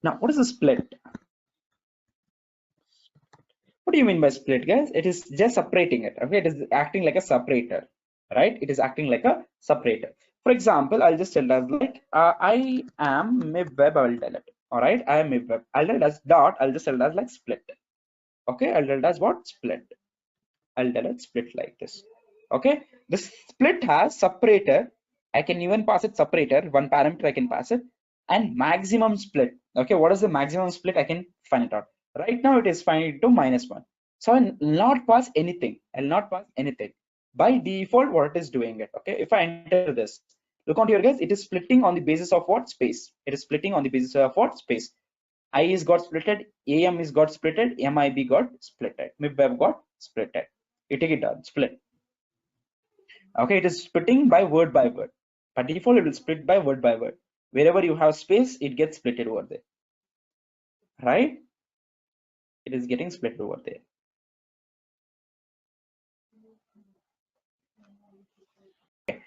Now, what is a split? What do you mean by split, guys? It is just separating it. Okay, it is acting like a separator, right? It is acting like a separator. For example, I'll just tell us like I am Mibweb. I will tell it. All right, I am Mibweb. I'll tell it as dot. I'll just tell it as like split. Okay, I'll tell it as what? Split. I'll tell it split like this. Okay, this split has separator. I can even pass it separator. One parameter I can pass it, and maximum split. Okay, what is the maximum split? I can find it out. Right now it is fined to -1. So I'll not pass anything. I'll not pass anything. By default, what it is doing it. Okay, if I enter this, look on here, guys. It is splitting on the basis of what? Space. It is splitting on the basis of what? Space. I is got splitted, AM is got splitted, MIB got splitted, Mibweb got splitted. You take it down, split. Okay, it is splitting by word. By default, it will split by word. Wherever you have space, it gets splitted over there. Right? It is getting split over there. Okay.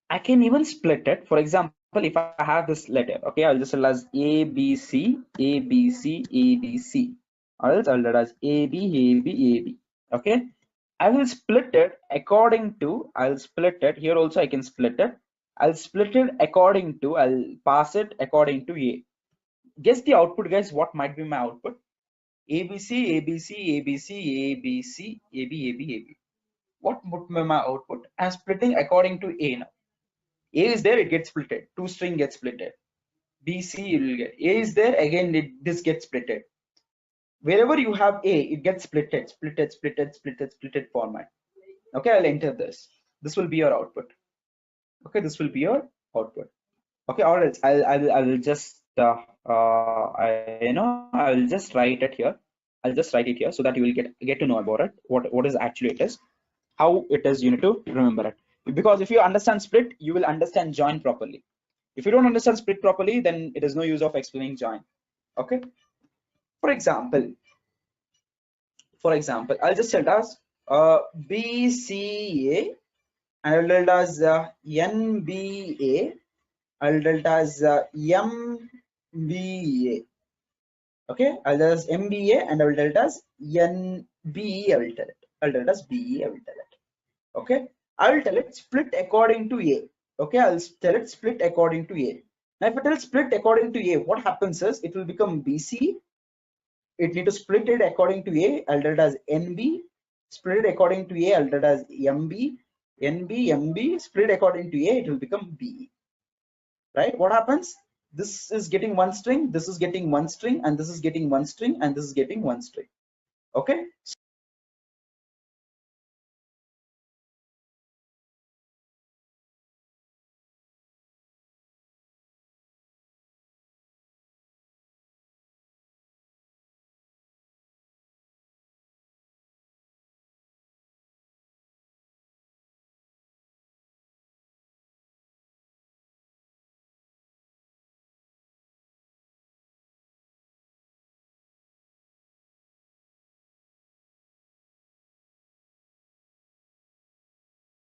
I can even split it. For example, if I have this letter, okay, I'll just tell as A, B, C, A, B, C, A, B, C. Or else I'll tell as A, B, A, B, A, B. Okay. I will split it according to, I'll split it here also. I can split it. I'll split it according to, I'll pass it according to A. Guess the output, guys. What might be my output? ABC, ABC, ABC, ABC, AB, AB, AB. What would be my output? I'm splitting according to A now. A is there, it gets splitted. Two string gets splitted. BC, you will get. A is there, again, this gets splitted. Wherever you have A, it gets splitted format. Okay, I'll enter this. This will be your output. Okay, this will be your output. Okay, or else I'll just I'll just write it here. I'll just write it here so that you will get to know about it. What is actually it is, how it is. You need to remember it, because if you understand split, you will understand join properly. If you don't understand split properly, then it is no use of explaining join. Okay. For example, I'll just tell us BCA, and I'll tell as NBA. I'll delta as MBA. Okay, I'll tell as MBA and I will delta as NBE. I will tell it. I'll delta as BE. I will tell it. Okay, I will tell it split according to A. Okay, I'll tell it split according to A. Now, if I tell split according to A, what happens is it will become BC. It need to split it according to A. I'll delta as NB. Split it according to A. I'll delta as MB. NB, MB. Split according to A. It will become BE. Right? What happens? This is getting one string, this is getting one string, and this is getting one string, and this is getting one string. Okay.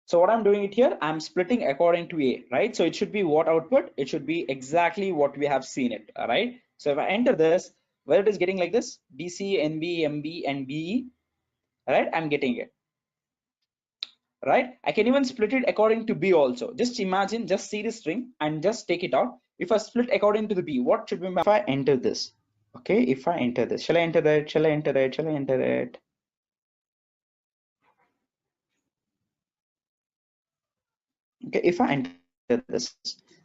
So what I'm doing it here, I'm splitting according to A, right? So it should be what output? It should be exactly what we have seen it, all right? So if I enter this, where it is getting like this, BC, NB, MB, and BE, right? I'm getting it, right? I can even split it according to B also. Just imagine, just see the string and just take it out. If I split according to the B, what should be my, if I enter this, okay? If I enter this, shall I enter that? Shall I enter it? Shall I enter it? Okay, if I enter this,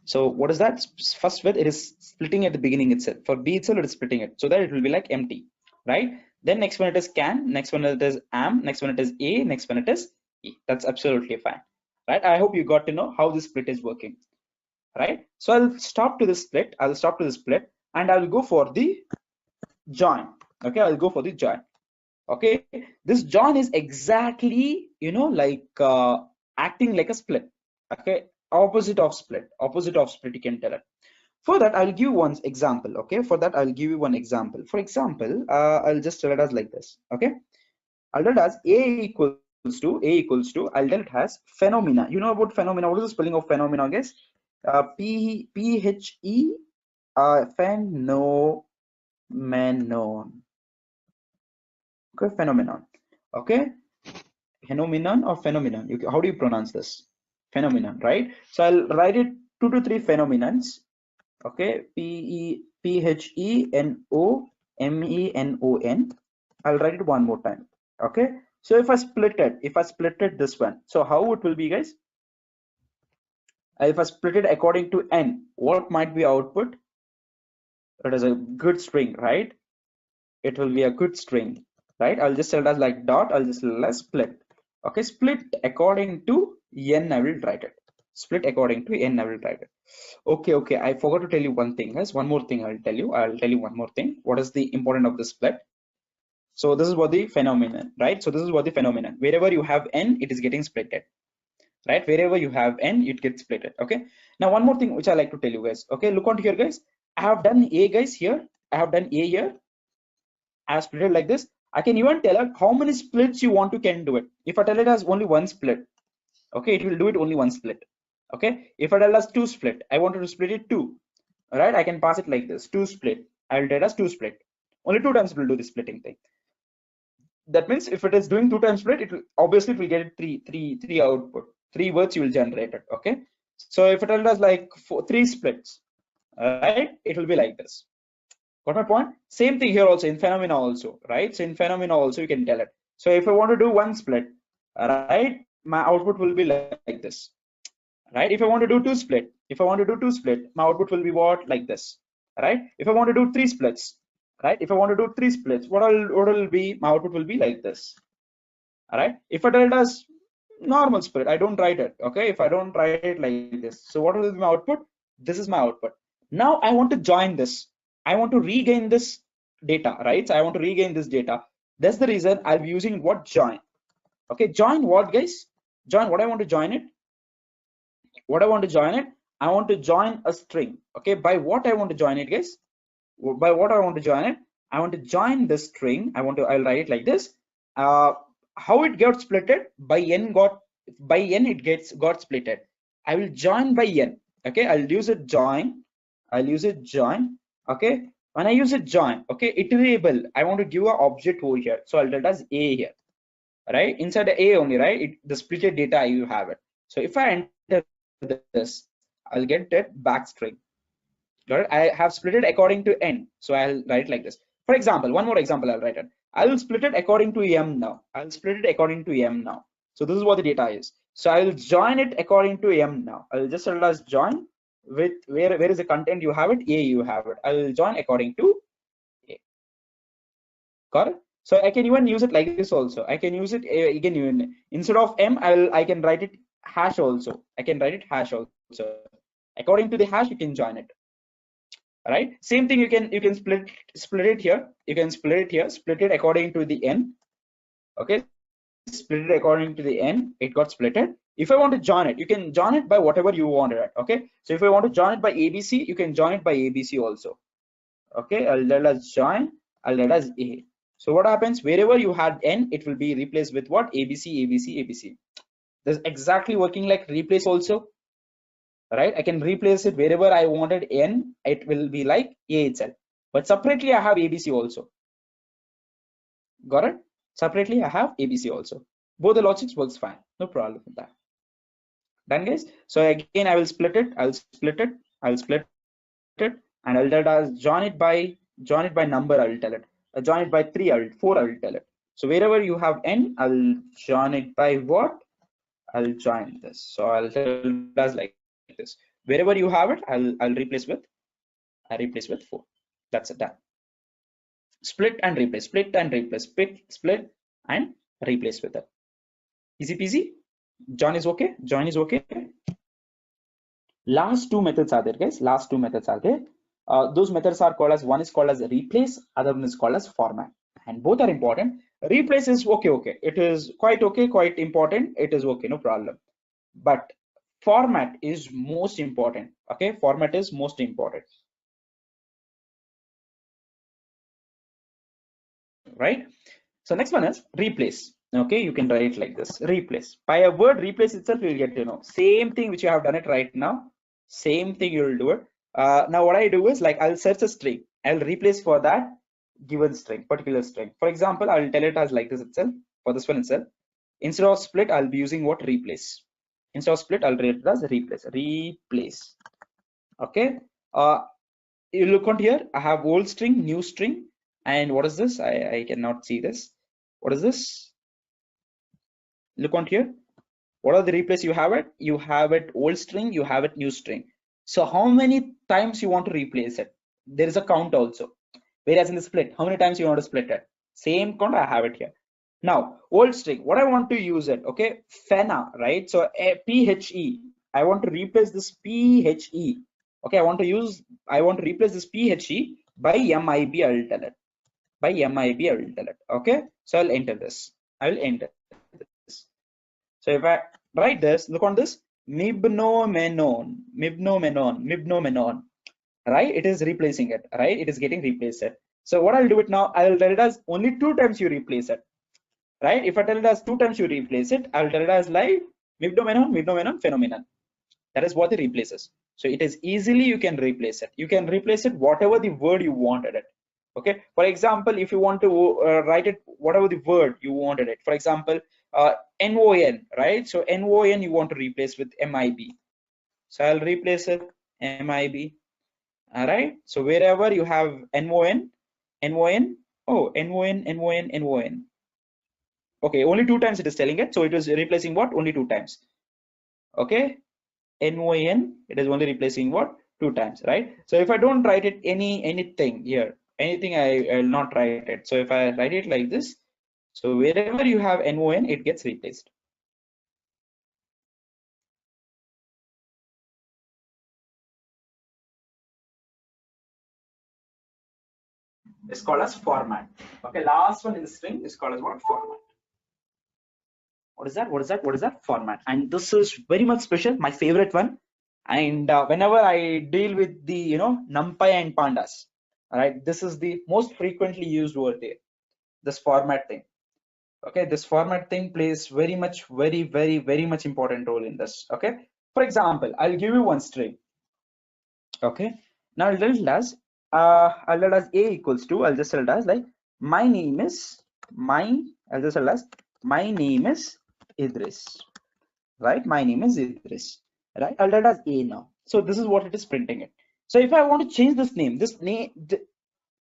so what is that? First with it is splitting at the beginning itself. For B itself, it is splitting it, so that it will be like empty, right? Then next one it is can, next one it is am, next one it is A, next one it is E. That's absolutely fine, right? I hope you got to know how this split is working, right? So I'll stop to the split. I'll stop to the split, and I'll go for the join. Okay, I'll go for the join. Okay, this join is exactly, like acting like a split. Okay, opposite of split you can tell it. For that, I'll give one example. Okay, for that I'll give you one example. For example, I'll just tell it as like this. Okay, I'll tell it as a equals to I'll tell it as phenomena. You know about phenomena? What is the spelling of phenomena, guys? P H E Phenomenon. Okay, phenomenon. Okay, phenomenon or phenomenon. How do you pronounce this? Phenomenon, right? So I'll write it 2 to 3 phenomenons. Okay, Phenomenon. I'll write it one more time. Okay, so if I split it this one, so how it will be, guys? If I split it according to n, what might be output? It is a good string, right? It will be a good string, right? I'll just tell it as like dot. I'll just tell it as split. Okay, split according to n. I will write it. Split according to n. I will write it. Okay. I forgot to tell you one thing, guys. One more thing I'll tell you. I'll tell you one more thing. What is the important of the split? So this is what the phenomenon, right? So this is what the phenomenon. Wherever you have n, it is getting splitted, right? Wherever you have n, it gets splitted. Okay. Now one more thing which I like to tell you, guys. Okay, look on here, guys. I have done a, guys, here. I have done a here. I have split it like this. I can even tell it how many splits you want to can do it. If I tell it as only one split, okay, it will do it only one split. Okay. If I tell us 2 split, I wanted to split it 2. All right, I can pass it like this: 2 split. I will tell it as 2 split. Only 2 times it will do the splitting thing. That means if it is doing 2 times split, it will obviously it will get three output. 3 words you will generate it. Okay. So if it tells us like 3 splits, right, it will be like this. Got my point? Same thing here also in phenomena also, right? So in phenomena also you can tell it. So if I want to do 1 split, right, my output will be like this, right? If I want to do 2 split, my output will be what? Like this, right? If I want to do 3 splits, right? If I want to do 3 splits, what will be? My output will be like this, all right? If I tell it as normal split, I don't write it, okay? If I don't write it like this, so what will be my output? This is my output. Now I want to join this. I want to regain this data, right? So I want to regain this data. That's the reason I'll be using what? Join. Okay, join what, guys? Join what? I want to join it. What I want to join it? I want to join a string. Okay, by what I want to join it, guys? By what I want to join it? I want to join this string. I'll write it like this. How it got splitted? By n it got splitted. I will join by n. Okay, I'll use it join. Okay, when I use it join, okay, iterable. I want to give an object over here, so I'll tell it as a here, right? Inside the a only, right? The splitted data you have it. So if I enter this, I'll get that back string. Got it? I have split it according to n, so I'll write like this. For example, one more example I'll write it. I will split it according to m now. So this is what the data is. So I will join it according to m now. I'll just tell it as join with where is the content you have it? A you have it. I will join according to a. Got it? So I can even use it like this also. I can use it again even instead of m, I can write it hash also. According to the hash, you can join it. All right, same thing, you can split it here. Split it according to the n. Okay, split it according to the n, it got splitted. If I want to join it, you can join it by whatever you want it. Okay, so if I want to join it by abc, you can join it by abc also. Okay, I'll let us join, I'll let us a. So what happens, wherever you had n, it will be replaced with what? abc. This is exactly working like replace also, right? I can replace it wherever I wanted n, it will be like a itself, but separately I have abc also. Got it? Separately I have abc also. Both the logics works fine, no problem with that. Done, guys? So again, I will split it, and I'll tell it as join it by number. I will tell it join it by 3, 4, I will tell it. So wherever you have n, I'll join it by what? I'll join this. So I'll tell it as like this. Wherever you have it, I'll replace with 4. That's it, done. Split and replace, split and replace with it. Easy peasy. Join is okay. Last 2 methods are there, guys. Those methods are called as, one is called as replace, other one is called as format, and both are important. Replace is okay. It is quite okay, quite important. It is okay, no problem. But format is most important. Okay, format is most important. Right? So next one is replace. Okay, you can write it like this: replace. By a word replace itself, you will get to know same thing which you have done it right now. Same thing you will do it. Now what I do is like I'll search a string. I'll replace for that given string, particular string. For example, I'll tell it as like this itself, for this one itself. Instead of split, I'll be using what? Replace. Instead of split, I'll write it as replace. Replace. Okay. You look on here, I have old string, new string, and what is this? I cannot see this. What is this? Look on here. What are the replace you have it? You have it old string, you have it new string. So how many times you want to replace it? There is a count also. Whereas in the split, how many times you want to split it? Same count, I have it here. Now, old string, what I want to use it, okay? Fena, right? So PHE, I want to replace this PHE. Okay, I want to replace this PHE by MIB, I will tell it. By MIB, I will tell it. Okay, so I'll enter this. I will enter this. So if I write this, look on this, Mibnomenon, right? It is replacing it, right? It is getting replaced. So what I'll do it now, I'll tell it as only 2 times you replace it, right? If I tell it as 2 times you replace it, I'll tell it as like Mibnomenon, phenomenon. That is what it replaces. So it is easily you can replace it. You can replace it whatever the word you wanted it. Okay. For example, if you want to write it whatever the word you wanted it. For example, NON, right? So NON you want to replace with MIB. So I'll replace it MIB. All right. So wherever you have NON, NON. Okay, only 2 times it is telling it. So it is replacing what? Only 2 times. Okay. NON, it is only replacing what? 2 times, right? So if I don't write it anything here, anything I will not write it. So if I write it like this, so wherever you have NON, it gets replaced. It's called as format. Okay, last one in the string is called as what? Format. What is that? What is that? What is that? Format. And this is very much special, my favorite one. And whenever I deal with the NumPy and pandas, right, this is the most frequently used word there, this format thing. Okay, this format thing plays very much important role in this. Okay, for example, I'll give you one string. Okay, now I'll tell it as a equals to, I'll just tell it as like my name is I'll just tell it as my name is Idris, right? My name is Idris, right? I'll tell it as a now. So this is what it is printing it. So if I want to change this name,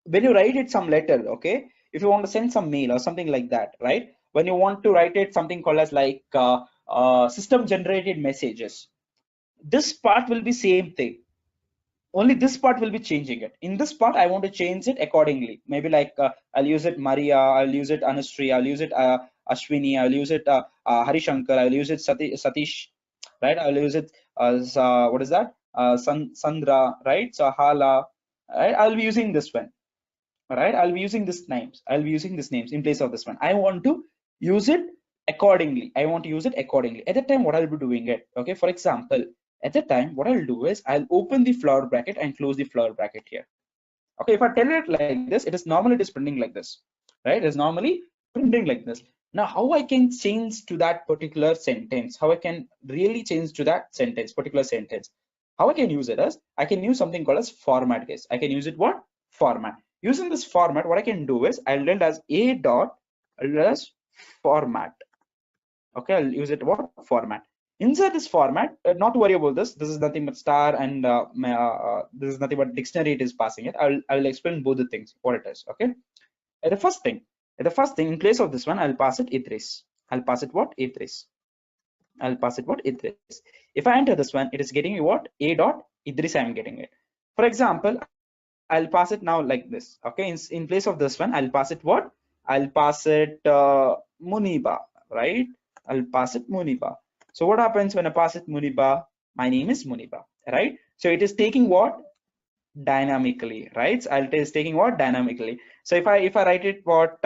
when you write it some letter, okay, if you want to send some mail or something like that, right, when you want to write it something called as like system generated messages, this part will be same thing, only this part will be changing it. In this part I want to change it accordingly, maybe like I'll use it Maria, I'll use it Anushree, I'll use it Ashwini, I'll use it Harishankar, I'll use it Satish, right? I'll use it as what is that, Sandra, right? So Hala, right? I'll be using this one. All right, I'll be using this names. I'll be using this names in place of this one. I want to use it accordingly. I want to use it accordingly. At that time, what I'll be doing it. Okay, for example, at that time, what I'll do is I'll open the flower bracket and close the flower bracket here. Okay, if I tell it like this, it is normally printing like this, right? It is normally printing like this. Now, how I can change to that particular sentence? How I can really change to that sentence, particular sentence? How I can use it as I can use something called as format case. I can use it what? Format. Using this format, what I can do is I'll tell as a dot as format. Okay, I'll use it what? Format. Inside this format, not to worry about this. This is nothing but star, and this is nothing but dictionary. It is passing it. I'll explain both the things what it is. Okay. At the first thing, in place of this one, I'll pass it Idris. I'll pass it what? Idris. I'll pass it what? Idris. If I enter this one, it is getting me what? A dot Idris. I'm getting it. For example, I'll pass it now like this. Okay, in place of this one, I'll pass it what? I'll pass it Muniba, right? I'll pass it Muniba. So what happens when I pass it Muniba? My name is Muniba, right? So it is taking what? Dynamically, right? So it is taking what? Dynamically. So if I write it what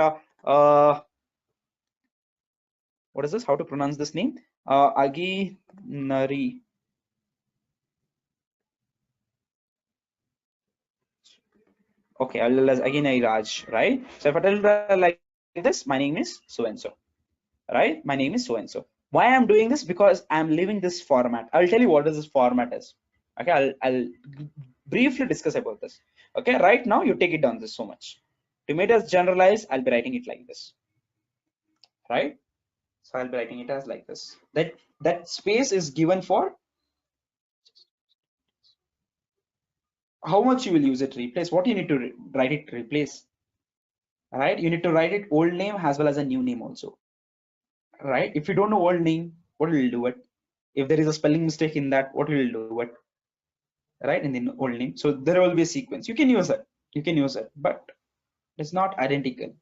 is this? How to pronounce this name? Aginari. Okay, I'll as Aginari Raj, right? So if I tell like this, my name is so and so, right? My name is so and so. Why I'm doing this? Because I'm leaving this format. I'll tell you what is this format is. Okay, I'll briefly discuss about this. Okay, right now you take it down this so much. To make it generalized, I'll be writing it like this, right? So I'll be writing it as like this. That space is given for how much you will use it replace. What you need to write it replace, right? You need to write it old name as well as a new name also, right? If you don't know old name, what will you do it? If there is a spelling mistake in that, what will you do it? Right, in the old name. So there will be a sequence. You can use it. You can use it, but it's not identical.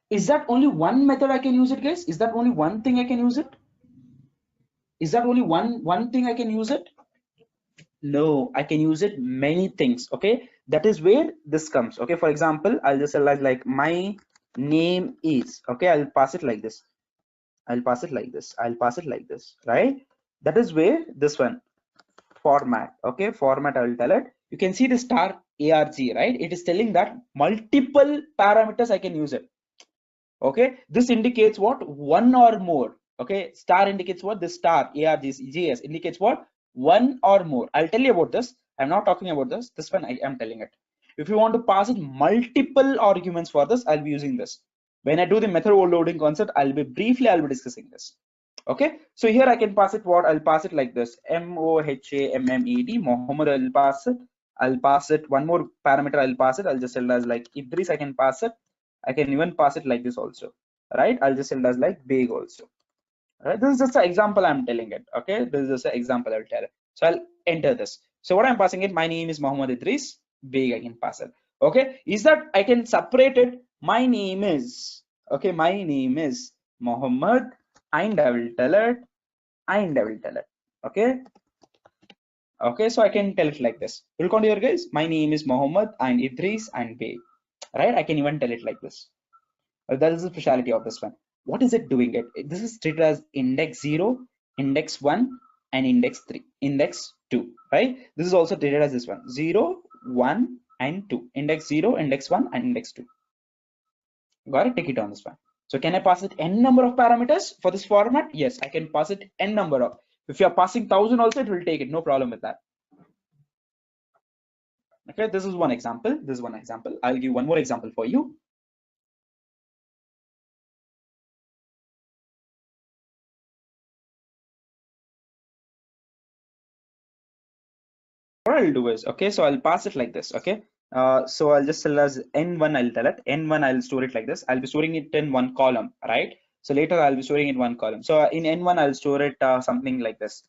Is that only one method I can use it, guys? Is that only one thing I can use it? Is that only one thing I can use it? No, I can use it many things. Okay, that is where this comes. Okay, for example, I'll just select like my name is. Okay, I'll pass it like this. I'll pass it like this. I'll pass it like this. Right? That is where this one format. Okay, format. I will tell it. You can see the star arg. Right? It is telling that multiple parameters I can use it. Okay, this indicates what? One or more. Okay, star indicates what? This star args indicates what? One or more. I'll tell you about this. I'm not talking about this one I am telling it. If you want to pass it multiple arguments for this, I'll be using this. When I do the method overloading concept, I'll be discussing this. Okay, so here I can pass it what? I'll pass it like this: Mohammed. Mohammed. I'll pass it one more parameter. I'll pass it. I'll just tell as like Idris. I can pass it. I can even pass it like this also, right? I'll just tell as like big also. Right? This is just an example I'm telling it. Okay, this is just an example I'll tell it. So I'll enter this. So what I'm passing it, my name is Mohammed Idris, big, I can pass it. Okay, is that I can separate it. My name is, okay, my name is Mohammed, and I will tell it, and I will tell it. Okay, okay, so I can tell it like this. We'll continue here, guys. My name is Mohammed and Idris and big, right? I can even tell it like this. That is the speciality of this one. What is it doing it? This is treated as index 0, index 1, and index 3, index 2, right? This is also treated as this one: 0, 1, and 2. Index 0, index 1, and index 2. Got it? Take it on this one. So can I pass it n number of parameters for this format? Yes, I can pass it n number of. If you are passing 1000 also, it will take it. No problem with that. Okay, this is one example. This is one example. I'll give one more example for you. What I'll do is, okay, so I'll pass it like this. Okay, so I'll just tell as n1. I'll tell it n1. I'll store it like this. I'll be storing it in one column, right? So later I'll be storing it in one column. So in n1 I'll store it something like this.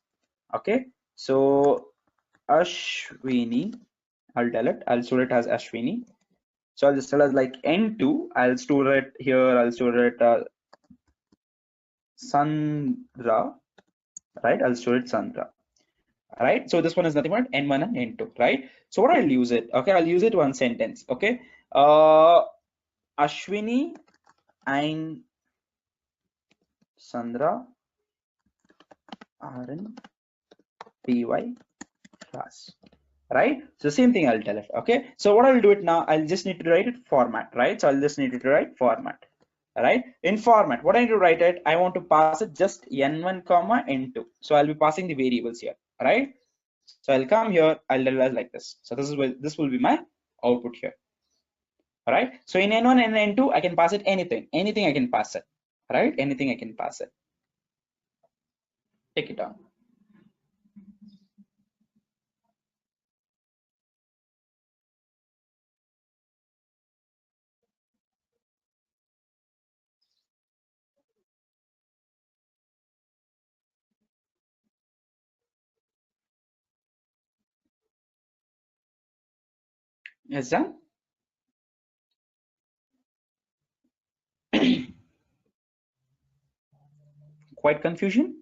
Okay, so Ashwini, I'll tell it. I'll store it as Ashwini. So I'll just tell as like n2. I'll store it here. I'll store it Sandra, right? I'll store it Sandra. Right, so this one is nothing but n1 and n2, right? So what I'll use it, okay, I'll use it one sentence. Okay, Ashwini and Sandra are in PY class, right? So same thing I'll tell it. Okay, so what I'll do it now, I'll just need to write it format, right? So I'll just need to write format, right? In format, what I need to write it, I want to pass it just n1 comma n2. So I'll be passing the variables here, right? So I'll come here, I'll tell it like this. So this is where this will be my output here. All right. So in n1 and n2, I can pass it anything. Anything I can pass it. Right? Anything I can pass it. Take it down. Yes, done. Quite confusion?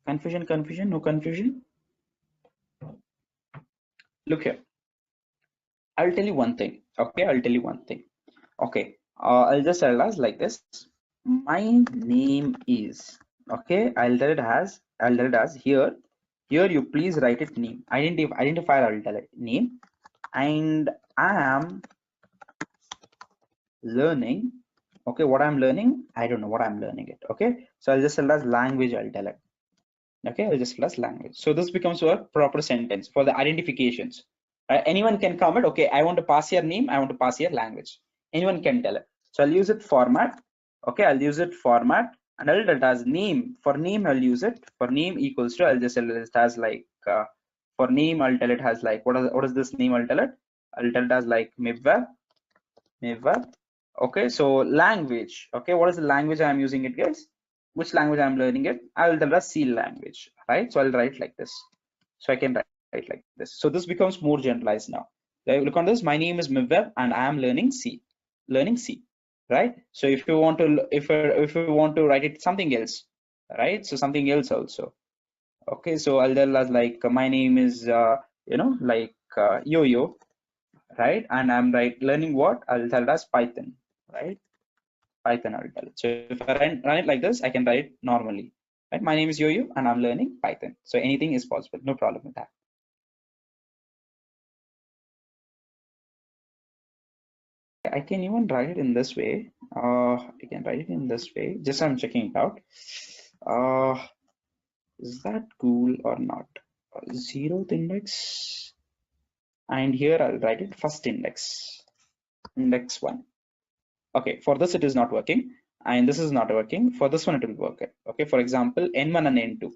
Confusion, no confusion. Look here. I'll tell you one thing. Okay, I'll tell you one thing. Okay, I'll just tell us like this. My name is. Okay, I'll tell it as here. Here you please write it name. Identifier. I'll tell it name, and I am learning. Okay, what I'm learning, I don't know what I'm learning it. Okay, so I'll just tell as language, I'll tell it. Okay, I'll just tell as language. So this becomes a proper sentence for the identifications. Anyone can comment, okay, I want to pass your name, I want to pass your language. Anyone can tell it. So I'll use it format. Okay, I'll use it format, and I'll tell it as name. For name, I'll use it for name equals to, I'll just tell it as like for name, I'll tell it as like what is this name, I'll tell it as like Mibweb. Okay, so language. Okay, what is the language I'm using it, guys? Which language I'm learning it? I will tell us C language, right? So I'll write like this. So I can write like this. So this becomes more generalized now. Look on this. My name is Mibweb, and I am learning C. Learning C, right? So if you want to, if you want to write it something else, right? So something else also. Okay, so I'll tell us like my name is like Yo-Yo, right? And I'm learning what? I'll tell it as Python, right? Python, I'll tell it. So if I run it like this, I can write normally, right? My name is Yo-Yo and I'm learning Python. So anything is possible, no problem with that. I can even write it in this way. I can write it in this way. Just I'm checking it out. Is that cool or not? Zeroth index, and here I'll write it first index, index 1. Okay, for this it is not working, and this is not working. For this one it will work. Okay, for example, n1 and n2.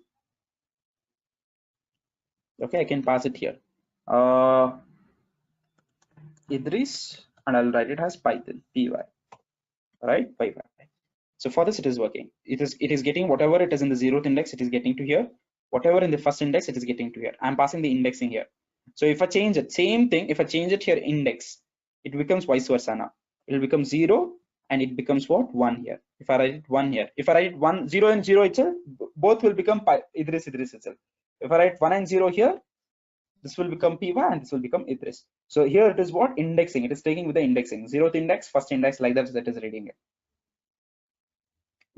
Okay, I can pass it here. Idris, and I'll write it as Python, py, right? Py. So for this it is working. It is getting whatever it is in the zeroth index, it is getting to here. Whatever in the first index, it is getting to here. I'm passing the indexing here. So if I change it, same thing. If I change it here, index, it becomes vice versa now. It will become 0 and it becomes what? 1 here. If I write it 1 here, if I write it 1, 0 and 0 itself, both will become Idris itself. If I write 1 and 0 here, this will become py and this will become Idris. So here it is what? Indexing. It is taking with the indexing. Zeroth index, first index, like that is reading it.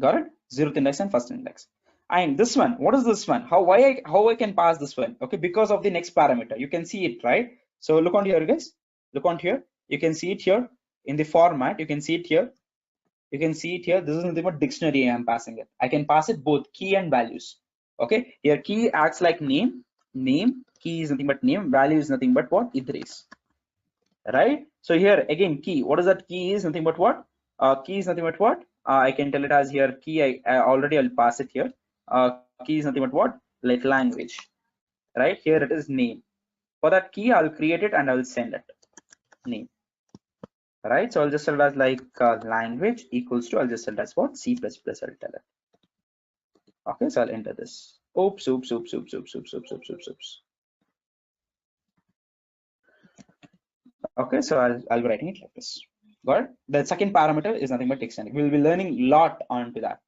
Got it? Zeroth index and first index. And this one, what is this one? How I can pass this one? Okay, because of the next parameter. You can see it, right? So look on here, guys. Look on here. You can see it here in the format. You can see it here. You can see it here. This is nothing but dictionary. I am passing it. I can pass it both key and values. Okay, here key acts like name. Name, key is nothing but name. Value is nothing but what? Idris. Right? So here again, key. What is that? Key is nothing but what? Key is nothing but what? I can tell it as here key. I already I'll pass it here. Key is nothing but what? Like language. Right? Here it is name. For that key, I'll create it and I'll send it. Name. Right? So I'll just tell it as like language equals to, I'll just tell it as what? C++. I'll tell it. Okay, so I'll enter this. Oops. Okay, so I'll be writing it like this. Got it? The second parameter is nothing but dictionary. We'll be learning a lot onto that.